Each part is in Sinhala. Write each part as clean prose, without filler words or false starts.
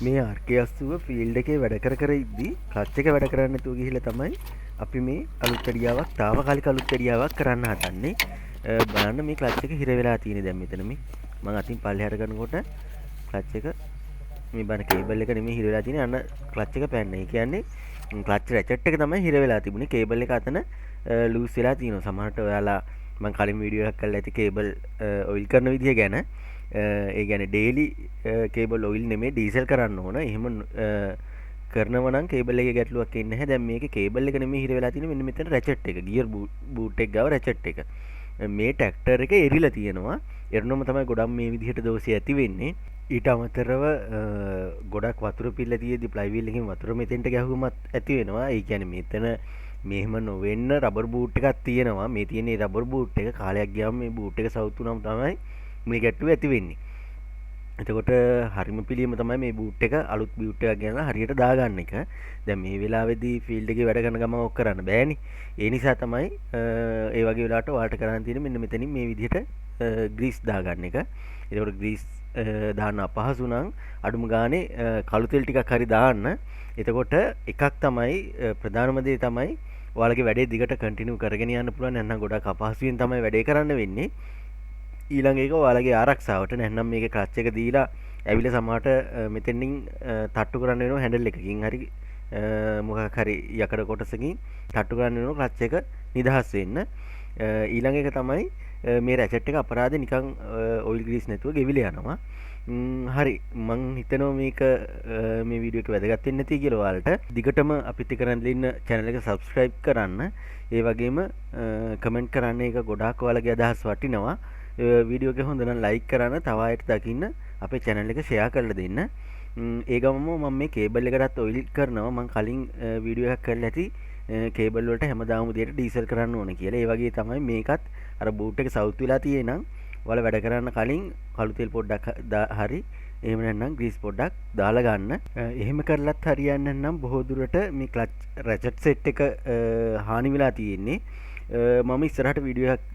මේ ආර්කයස්තුව ෆිල්ඩ එකේ වැඩ කර ඉද්දී ක්ලච් එක වැඩ කරන්න නැතුව ගිහිල්ලා තමයි අපි මේ අලුත්තරියාවක් තාවකාලික අලුත්තරියාවක් කරන්න හදන්නේ. බලන්න මේ ක්ලච් එක හිර වෙලා තියෙන්නේ දැන් මෙතන මේ මම අතින් පල්ලෙහාට කරනකොට ක්ලච් එක මේ බන කේබල් එක නෙමෙයි හිර වෙලා තියෙන්නේ අන්න ක්ලච් එක පැන්නේ. ඒ කියන්නේ ක්ලච් රැචට් එක තමයි හිර වෙලා තිබුණේ. කේබල් එක අතන ලූස් වෙලා තියෙනවා. සමහරට ඔයාලා මම කලින් වීඩියෝ එකක් කරලා ඇති කේබල් ඔයිල් කරන විදිය ගැන. ඒ ගැන ඩේලි කේබල් ඔයිල් නෙමේ ඩීසල් කරන්න ඕන. එහෙම කරනවා නම් කේබල් එකේ ගැටලුවක් එන්නේ නැහැ. දැන් මේකේ කේබල් එක නෙමේ හිර වෙලා තියෙන්නේ. මෙන්න මෙතන රැචට් එක ගියර් බූට් එක ගාව රැචට් එක. මේ ට්‍රැක්ටර් එක එරිලා තියෙනවා. එරනොම තමයි ගොඩක් මේ විදිහට දෝෂය ඇති වෙන්නේ. ඊට අමතරව ගොඩක් වතුර පිල්ල තියෙද්දි ප්ලයිවීල් එකකින් වතුර මෙතෙන්ට ගැහුවමත් ඇති වෙනවා. ඒ කියන්නේ මෙතන මෙහෙම නොවෙන්න රබර් බූට් එකක් තියෙනවා. මේ තියෙන රබර් බූට් එක කාලයක් ගියාම මේ බූට් එක සවුත් වුණාම තමයි මේ ගැට්ටුව ඇති වෙන්නේ. එතකොට හරිම පිළියම තමයි මේ බූට් එක අලුත් බූට් එකක් ගෙනලා හරියට දාගන්න එක. දැන් මේ වෙලාවේදී ෆීල්ඩ් එකේ වැඩ කරන ගමන් ඔක් කරන්න බෑනේ. ඒ නිසා තමයි ඒ වගේ වෙලාවට ඔයාලට කරන්න තියෙන්නේ මෙන්න මෙතනින් මේ විදිහට ග්‍රීස් දාගන්න එක. එතකොට ග්‍රීස් දාන්න අපහසු නම් අඩුම ගානේ කළු තෙල් ටිකක් හරි දාන්න. එතකොට එකක් තමයි ප්‍රධානම දේ තමයි ඔයාලගේ වැඩේ දිගට කන්ටිනියු කරගෙන යන්න පුළුවන්. නැත්නම් ගොඩක් අපහසුයෙන් තමයි වැඩේ කරන්න වෙන්නේ. ඊළඟ එක ඔයාලගේ ආරක්ෂාවට. නැත්නම් මේකේ ක්ලච් එක දීලා ඇවිල්ලා සමහරට මෙතනින් තට්ටු කරන්න වෙනවා හැන්ඩල් එකකින් හරි මොකක් හරි යකඩ කොටසකින් තට්ටු කරන්න වෙනවා ක්ලච් එක නිදහස් වෙන්න. ඊළඟ එක තමයි මේ රැචට් එක අපරාධේ නිකන් ඔයිල් ග්‍රීස් නැතුව ගෙවිලා යනවා. හරි මං හිතනවා මේක මේ වීඩියෝ එක වැදගත් වෙන්නේ නැති කියලා ඔයාලට. දිගටම අපිත් එක්ක රැඳිලා ඉන්න channel එක subscribe කරන්න. ඒ වගේම කමෙන්ට් කරන්න. ඒක ගොඩාක් ඔයාලගේ අදහස් වටිනවා. වීඩියෝ එක හොඳ නම් like කරන්න. තව අයට දකින්න අපේ channel එක share කරලා දෙන්න. ඒ ගමම මම මේ කේබල් එකටත් ඔයිල් කරනවා. මං කලින් වීඩියෝ එකක් කරලා ඇති කේබල් වලට හැමදාම විදියට ඩීසල් කරන්න ඕන කියලා. ඒ වගේ තමයි මේකත් අර බූට් එක සවුත් වෙලා තියෙන නම් ඔයාලා වැඩ කරන්න කලින් කළු තෙල් පොඩ්ඩක් හරි එහෙම නැත්නම් ග්‍රීස් පොඩ්ඩක් දාලා ගන්න. එහෙම කරලත් හරියන්නේ නැත්නම් බොහෝ දුරට මේ ක්ලච් රැචට් සෙට් එක හානි වෙලා තියෙන්නේ. මම ඉස්සරහට වීඩියෝ එකක්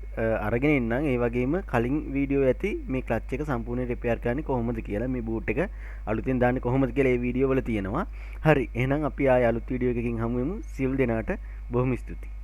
අරගෙන එන්නම්. ඒ වගේම කලින් වීඩියෝ ඇති මේ ක්ලච් එක සම්පූර්ණයෙන් රිපෙයාර් කරන්නේ කොහොමද කියලා, මේ බූට් එක අලුතෙන් දාන්නේ කොහොමද කියලා ඒ වීඩියෝ වල තියෙනවා. හරි එහෙනම් අපි ආයෙ අලුත් වීඩියෝ එකකින් හමු වෙමු. සියලු දෙනාට බොහොම ස්තුතියි.